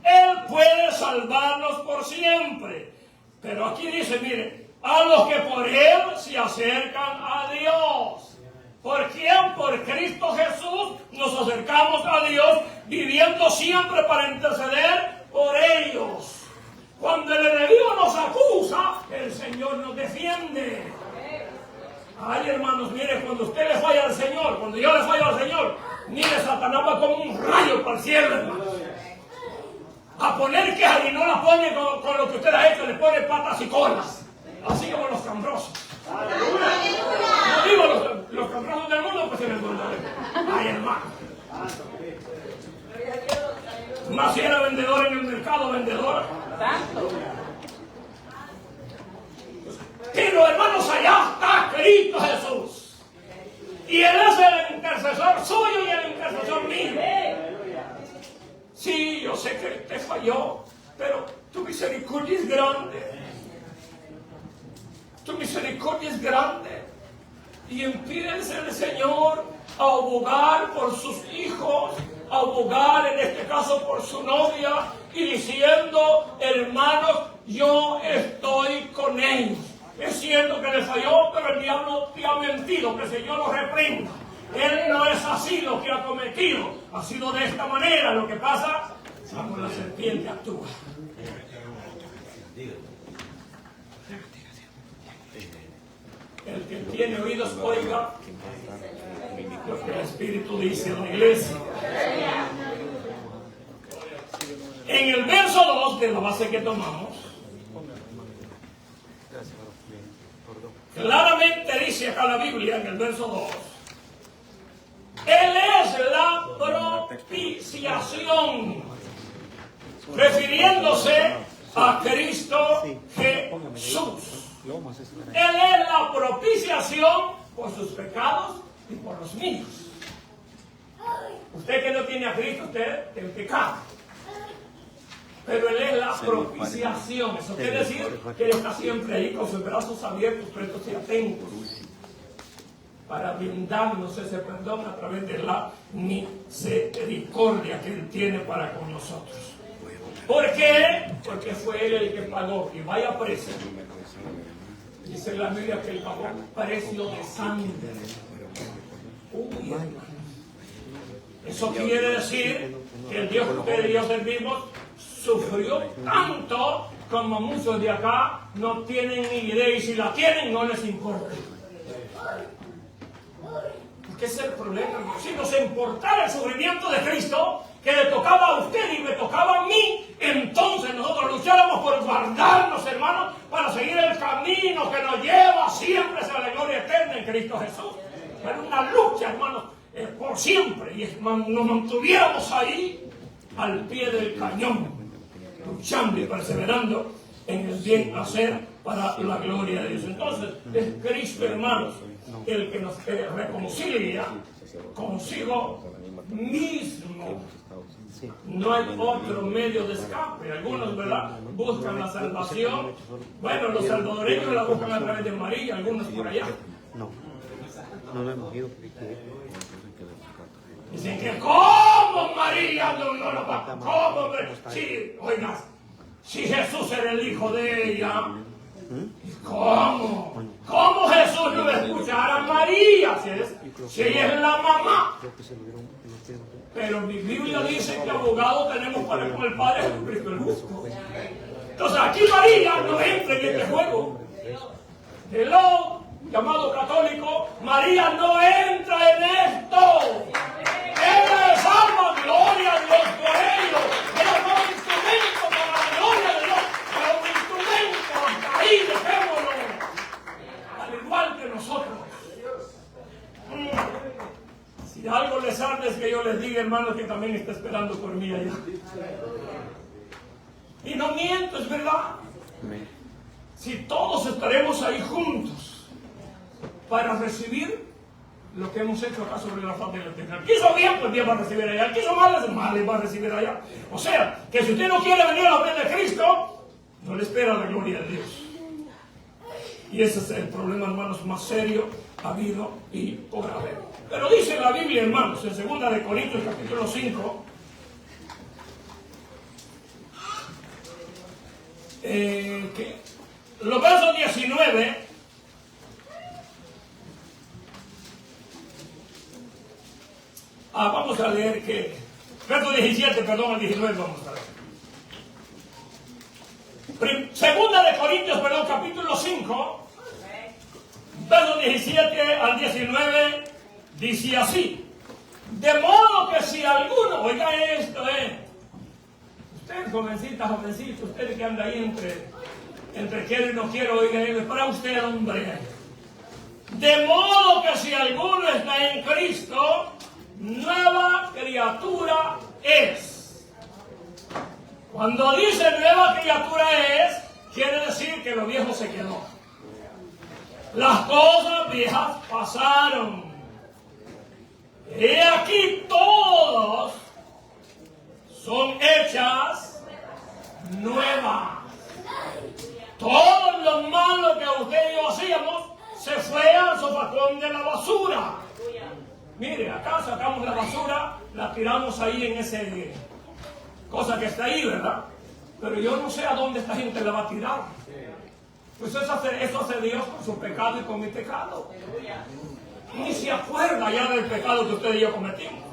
Él puede salvarnos por siempre. Pero aquí dice, mire, a los que por Él se acercan a Dios. ¿Por quién? Por Cristo Jesús nos acercamos a Dios, viviendo siempre para interceder por ellos. Cuando el enemigo nos acusa, el Señor nos defiende. Ay, hermanos, mire, cuando usted le falla al Señor, cuando yo le fallo al Señor, mire, Satanás va como un rayo para el cielo, hermano. A poner quejas y no la pone con lo que usted ha hecho, le pone patas y colas. Así como los cambrosos. No digo los cambrosos del mundo, pues en el mundo. Ay, hermano. Más si era vendedor en el mercado, vendedora. Pero hermanos, allá está Cristo Jesús. Y Él es el intercesor suyo y el intercesor mío. Sí, yo sé que te falló, pero tu misericordia es grande. Tu misericordia es grande. Y empídense al Señor a abogar por sus hijos, a abogar en este caso por su novia, y diciendo, hermanos, yo estoy con ellos. Es cierto que le falló, pero el diablo te ha mentido, que el Señor lo reprenda. Él no es así lo que ha cometido, ha sido de esta manera. Lo que pasa, como la serpiente actúa. El que tiene oídos, oiga lo que el Espíritu dice en la iglesia. En el verso 2 de la base que tomamos, claramente dice acá la Biblia en el verso 2, Él es la propiciación, refiriéndose a Cristo Jesús. Él es la propiciación por sus pecados y por los míos. Usted que no tiene a Cristo, usted tiene pecado. Pero Él es la propiciación. Eso quiere decir que Él está siempre ahí con sus brazos abiertos, prestos y atentos, para brindarnos ese perdón a través de la misericordia que Él tiene para con nosotros. ¿Por qué? Porque fue Él el que pagó. Y vaya precio. Dice la Biblia que Él pagó precio de sangre. Uy, eso quiere decir que el Dios que Dios servimos sufrió tanto como muchos de acá no tienen ni idea, y si la tienen no les importa. Porque ese es el problema. Si nos importara el sufrimiento de Cristo, que le tocaba a usted y me tocaba a mí, entonces nosotros lucháramos por guardarnos, hermanos, para seguir el camino que nos lleva siempre hacia la gloria eterna en Cristo Jesús. Era una lucha, hermanos, por siempre, y nos mantuviéramos ahí al pie del cañón, luchando y perseverando en el bien hacer para la gloria de Dios. Entonces es Cristo, hermanos, el que nos reconcilia consigo mismo. No hay otro medio de escape. Algunos, ¿verdad?, buscan la salvación. Bueno, los salvadoreños la buscan a través de María, algunos por allá. No lo hemos ido. Dicen que ¿cómo María no lo va? ¿Cómo? Sí, oiga, si Jesús era el hijo de ella, ¿cómo? ¿Cómo Jesús no va a escuchar a María si ella es la mamá? Pero mi Biblia dice que abogado tenemos para con el Padre Jesucristo el justo. Entonces aquí María no entra en este juego. Hello, llamado católico, María no entra en esto. Ella es alma, gloria a Dios por ello. Ella no es instrumento para la gloria de Dios, pero un instrumento. Hasta ahí dejémoslo. Al igual que nosotros. Si algo les arde es que yo les diga, hermanos, que también está esperando por mí allá. Y no miento, es verdad. Si todos estaremos ahí juntos para recibir lo que hemos hecho acá sobre la faz de la tierra. El que hizo bien, pues bien va a recibir allá. El que hizo mal, va a recibir allá. O sea, que si usted no quiere venir a la fe de Cristo, no le espera la gloria de Dios. Y ese es el problema, hermanos, más serio habido y por haber. Pero dice la Biblia, hermanos, en 2 de Corintios capítulo 5, que los versos 19, vamos a leer que, verso 17, perdón, el 19 vamos a leer. 2 de Corintios, perdón, capítulo 5, versos 17 al 19, dice así: de modo que si alguno, oiga esto, usted jovencita, usted que anda ahí entre quiero y no quiero, oiga, es para usted, hombre. De modo que si alguno está en Cristo, nueva criatura es. Cuando dice nueva criatura es, quiere decir que lo viejo se quedó. Las cosas viejas pasaron. Y aquí todos son hechas nuevas. Todo lo malo que usted y yo hacíamos se fue al sofacón de la basura. Mire, acá sacamos la basura, la tiramos ahí en ese cosa que está ahí, ¿verdad? Pero yo no sé a dónde esta gente la va a tirar. Pues eso hace Dios con su pecado y con mi pecado. Ni se acuerda ya del pecado que usted y yo cometimos.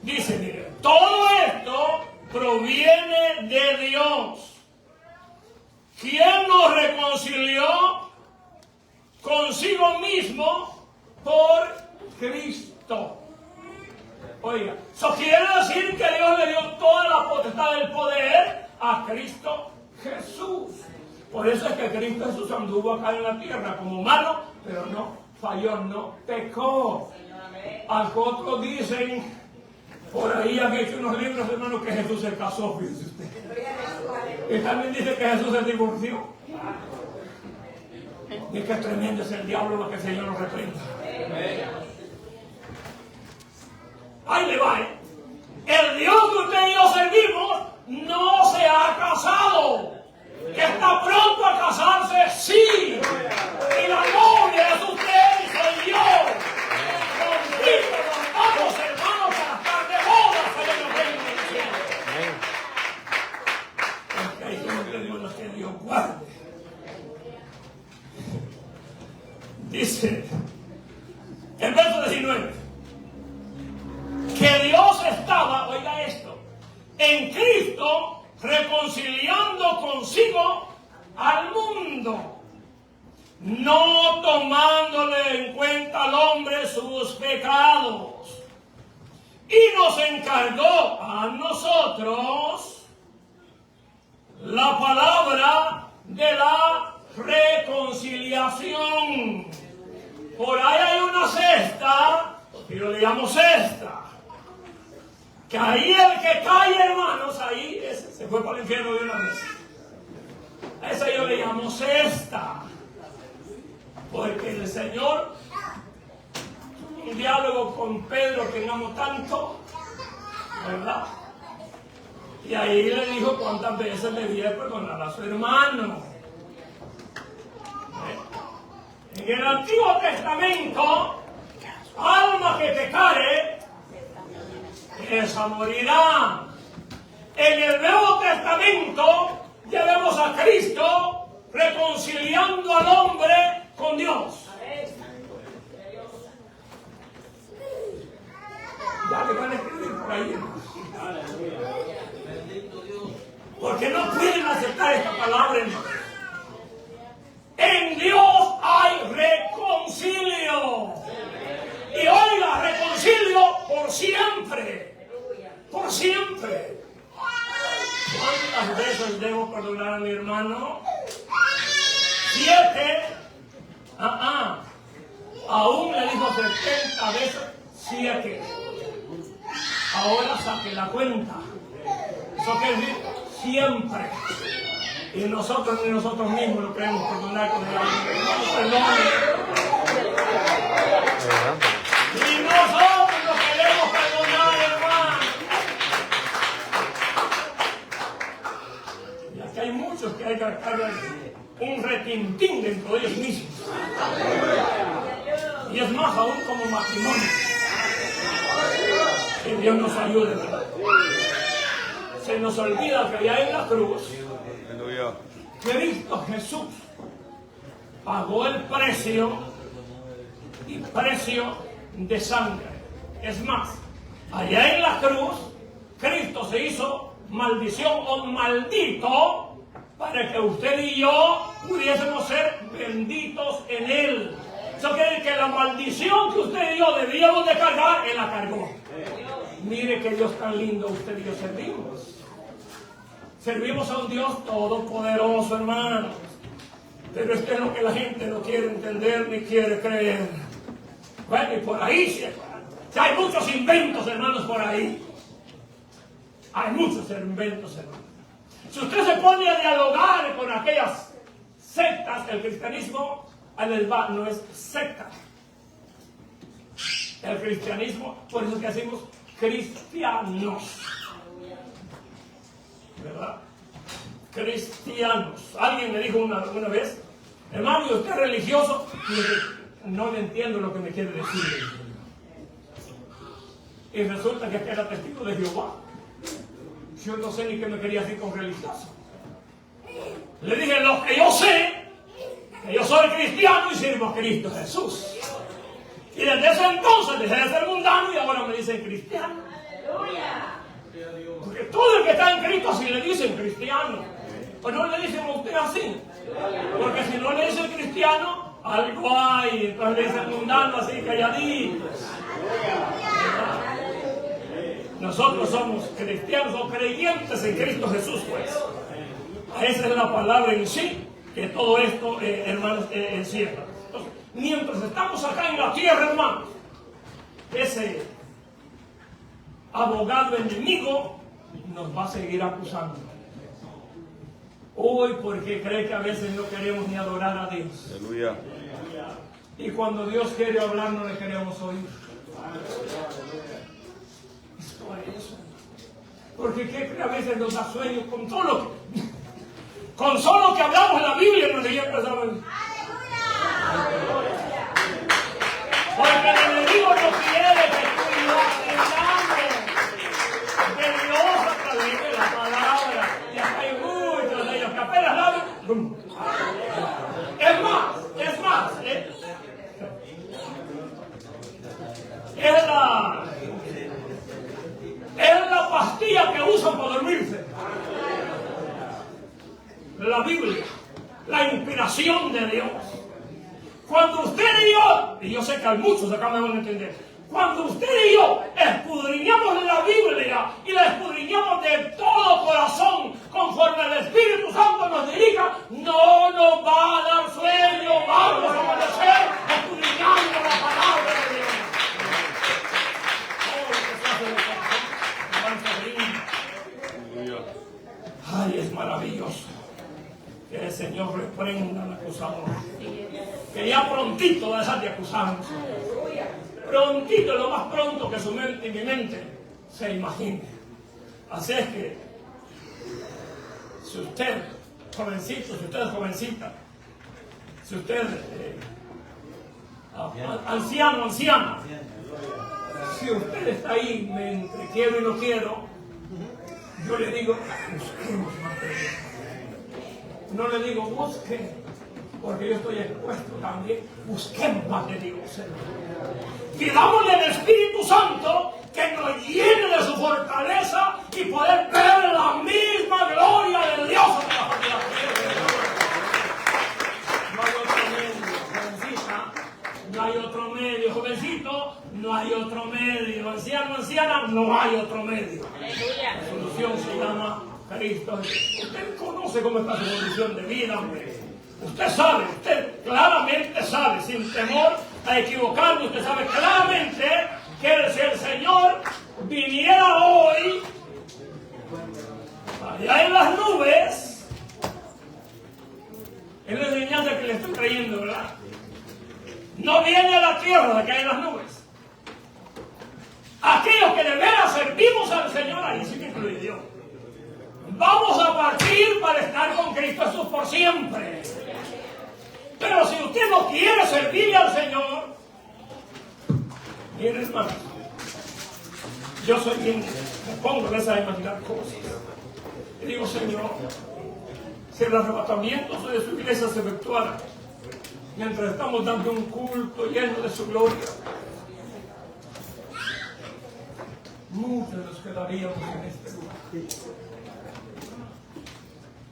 Dice, mire, todo esto proviene de Dios, quien nos reconcilió consigo mismo por Cristo. Oiga, eso quiere decir que Dios le dio toda la potestad del poder a Cristo Jesús. Por eso es que Cristo Jesús anduvo acá en la tierra como humano, pero no falló, no pecó. Al otro dicen, por ahí han hecho unos libros, hermano, que Jesús se casó, fíjese usted. Y también dice que Jesús se divorció. Y que tremendo es el diablo, lo que el Señor nos reprenda. Ahí le va, El Dios que usted y yo servimos no se ha casado. Que está pronto a casarse, sí. Y la novia es usted y soy yo. Con Cristo nos vamos, hermanos, a estar de bodas allá en el reino del cielo. Porque hay gente que Dios guarde. Dice el verso 19 que Dios estaba, oiga esto, en Cristo reconciliando consigo al mundo, no tomándole en cuenta al hombre sus pecados, y nos encargó a nosotros la palabra de la reconciliación. Por ahí hay una cesta, y lo le llamo cesta, que ahí el que cae, hermanos, ahí ese se fue para el infierno de una vez. A esa yo le llamo cesta, porque el Señor, un diálogo con Pedro que amo tanto, ¿verdad? Y ahí le dijo cuántas veces le debía perdonar a su hermano. En el Antiguo Testamento, alma que pecare, esa morirá. En el Nuevo Testamento ya vemos a Cristo reconciliando al hombre con Dios. Ya le van a escribir por ahí. Porque no pueden aceptar esta palabra, hermano. En Dios hay reconcilio. Y oiga, reconcilio por siempre. Por siempre. ¿Cuántas veces debo perdonar a mi hermano? 7. Aún le dijo 70 veces 7. Ahora saque la cuenta. Eso quiere decir siempre. Y nosotros ni nosotros mismos lo queremos perdonar con el perdón. Y nosotros lo queremos perdonar, hermano. Y aquí hay muchos que hay que cargar un retintín dentro de ellos mismos. Y es más aún como matrimonio. Que Dios nos ayude, ¿verdad? Se nos olvida que allá en la cruz, Cristo Jesús pagó el precio, y precio de sangre. Es más, allá en la cruz, Cristo se hizo maldición o maldito para que usted y yo pudiésemos ser benditos en Él. Eso quiere decir que la maldición que usted y yo debíamos de cargar, Él la cargó. Mire qué Dios tan lindo usted y yo servimos. Servimos a un Dios todopoderoso, hermano. Pero esto es lo que la gente no quiere entender ni quiere creer. Bueno, y por ahí sí, hay muchos inventos, hermanos, por ahí. Hay muchos inventos, hermanos. Si usted se pone a dialogar con aquellas sectas, el cristianismo no es secta. El cristianismo, por eso es que decimos cristianos. ¿Verdad? Cristianos. Alguien me dijo una vez, hermano, ¿y usted es religioso? Y yo dije, no le entiendo lo que me quiere decir. Y resulta que era testigo de Jehová. Yo no sé ni qué me quería decir con religioso. Le dije, lo que yo sé, que yo soy cristiano y sirvo a Cristo Jesús. Y desde ese entonces dejé de ser mundano y ahora me dicen cristiano. Porque todo el que está en Cristo así le dicen cristiano. Pues no le dicen a usted así. Porque si no le dicen cristiano, algo hay. Entonces le dicen mundano así, calladito. Nosotros somos cristianos o creyentes en Cristo Jesús, pues. Esa es la palabra en sí, que todo esto, hermanos, encierra. Entonces, mientras estamos acá en la tierra, hermanos, ese abogado enemigo nos va a seguir acusando. Hoy, porque cree que a veces no queremos ni adorar a Dios. Aleluya. Y cuando Dios quiere hablar, no le queremos oír. Eso. Porque ¿qué a veces nos da sueño con todo lo que, con solo que hablamos en la Biblia nos llega a pensar. Porque el enemigo no quiere que tú y yo aprendamos de Dios a través de la palabra. Y acá hay muchos de ellos que apenas la ven. Es más, es la pastilla que usan para dormirse. La Biblia, la inspiración de Dios. Cuando usted y yo sé que hay muchos acá me van a entender, cuando usted y yo escudriñamos la Biblia y la escudriñamos de todo corazón, conforme el Espíritu Santo nos dirija, no nos va a dar sueño, vamos a amanecer escudriñando la palabra de Dios. Ay, es maravilloso que el Señor reprenda al acusador. Que ya prontito va a dejar de acusarnos. Prontito, lo más pronto que su mente y mi mente se imagine. Así es que, si usted, jovencito, si usted es jovencita, si usted, anciano, anciana, si usted está ahí entre quiero y no quiero, yo le digo, busquemos más de Dios. No le digo, busquen, porque yo estoy expuesto también. Busquemos más de Dios. Pidámosle al Espíritu Santo que nos llene de su fortaleza y poder ver la misma gloria de Dios en la familia. No hay otro medio, jovencita. No hay otro medio, jovencito. No hay otro medio, anciano, anciana. No hay otro medio. La solución se llama Cristo. Usted conoce cómo está su condición de vida, hombre. Usted sabe, usted claramente sabe, sin temor a equivocarme, usted sabe claramente que si el Señor viniera hoy, allá en las nubes, es la enseñanza que le estoy trayendo, ¿verdad? No viene a la tierra de que hay en las nubes. Aquellos que de veras servimos al Señor, ahí sí me incluye. Vamos a partir para estar con Cristo Jesús por siempre. Pero si usted no quiere servirle al Señor, mire, hermano, yo soy bien, me pongo en esa de imaginar cosas. Y digo, Señor, si el arrebatamiento de su iglesia se efectuara mientras estamos dando un culto lleno de su gloria, muchos nos quedaríamos en este lugar.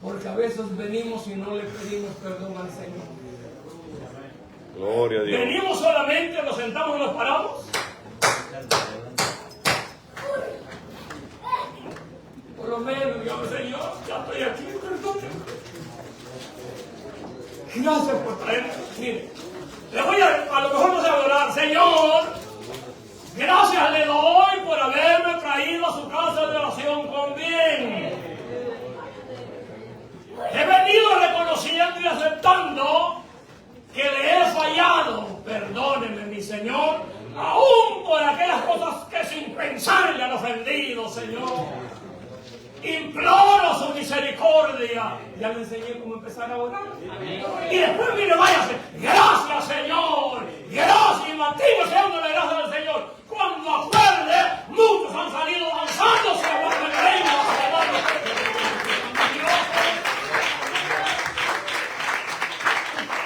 Porque a veces venimos y no le pedimos perdón al Señor. Gloria a Dios. Venimos solamente, nos sentamos y nos paramos. Por lo menos, digamos, Señor, ya estoy aquí, perdóname. Gracias por traerme. Mire, le voy a lo mejor no sé adorar. Señor, gracias le doy por haberme traído a su casa de oración con bien. He venido reconociendo y aceptando que le he fallado. Perdóneme, mi Señor, aún por aquellas cosas que sin pensar le han ofendido, Señor. Imploro su misericordia. Ya le enseñé cómo empezar a orar. Y después mire, váyase. Gracias, Señor. Gracias, y manténgase dando la gracia del Señor. Cuando acuerde, muchos han salido danzándose a vuestra reina.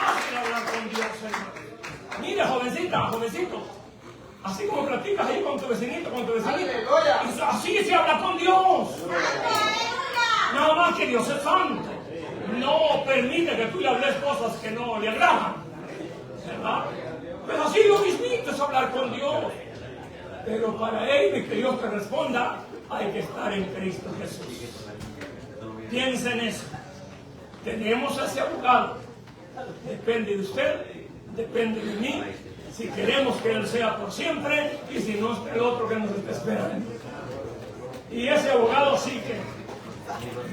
Fácil hablar con Dios, Señor. Mire, jovencita, jovencito. Así como platicas ahí con tu vecinito, con tu vecinito. Así se habla con Dios. Nada más que Dios es santo. No permite que tú le hables cosas que no le agradan. ¿Verdad? Pero así lo mismito es hablar con Dios. Pero para él y que Dios te responda, hay que estar en Cristo Jesús. Piensa en eso. Tenemos ese abogado. Depende de usted, depende de mí. Si queremos que Él sea por siempre, y si no, es el otro que nos está esperando. Y ese abogado sí que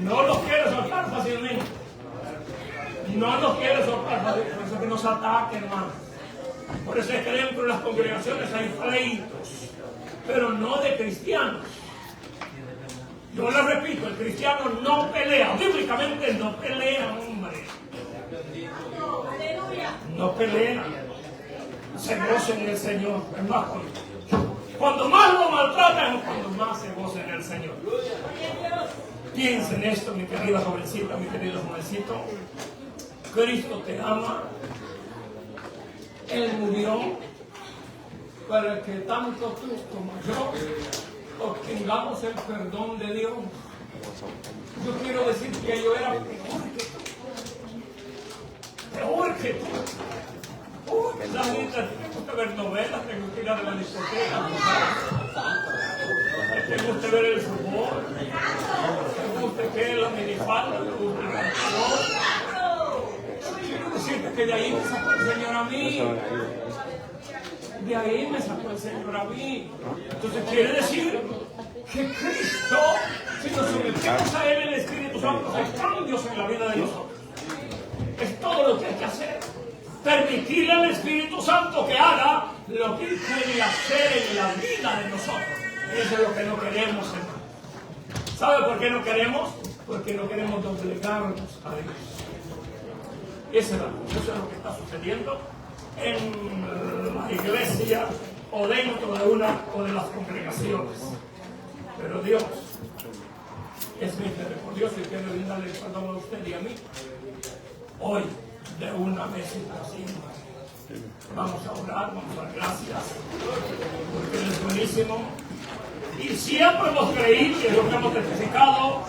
no nos quiere soltar fácilmente. No nos quiere soltar fácilmente. Por eso que nos ataque, hermano. Por eso es que dentro de las congregaciones hay pleitos, pero no de cristianos. Yo le repito, el cristiano no pelea. Bíblicamente no pelea, hombre. No pelea. Se goza en el Señor. Cuando más lo maltratan, cuando más se goza en el Señor. Piensa en esto, mi querida jovencita, mi querido jovencito. Cristo te ama. Él murió para que tanto tú como yo obtengamos el perdón de Dios. Yo quiero decir que yo era peor que tú. Peor que tú. La gente te gusta ver novelas, te gusta ir a la discoteca, te gusta ver el fútbol, te gusta que la minifalda, te gusta el pantalón. Quiero decirte que de ahí me sacó el Señor a mí. De ahí me sacó el Señor a mí. Entonces quiere decir que Cristo, si nos sometemos a Él, el Espíritu Santo, hay cambios en la vida de nosotros. Es todo lo que hay que hacer. Permitirle al Espíritu Santo que haga lo que Él quiere hacer en la vida de nosotros. Eso es lo que no queremos, hermano. ¿Sabe por qué no queremos? Porque no queremos doblegarnos a Dios. Eso es lo que está sucediendo en la iglesia o dentro de una o de las congregaciones. Pero Dios es misericordioso y quiere brindarle el perdón a usted y a mí. Hoy, de una vez y por siempre. Vamos a orar, vamos a dar gracias, porque Él es buenísimo. Y siempre hemos creído, y es lo que hemos testificado,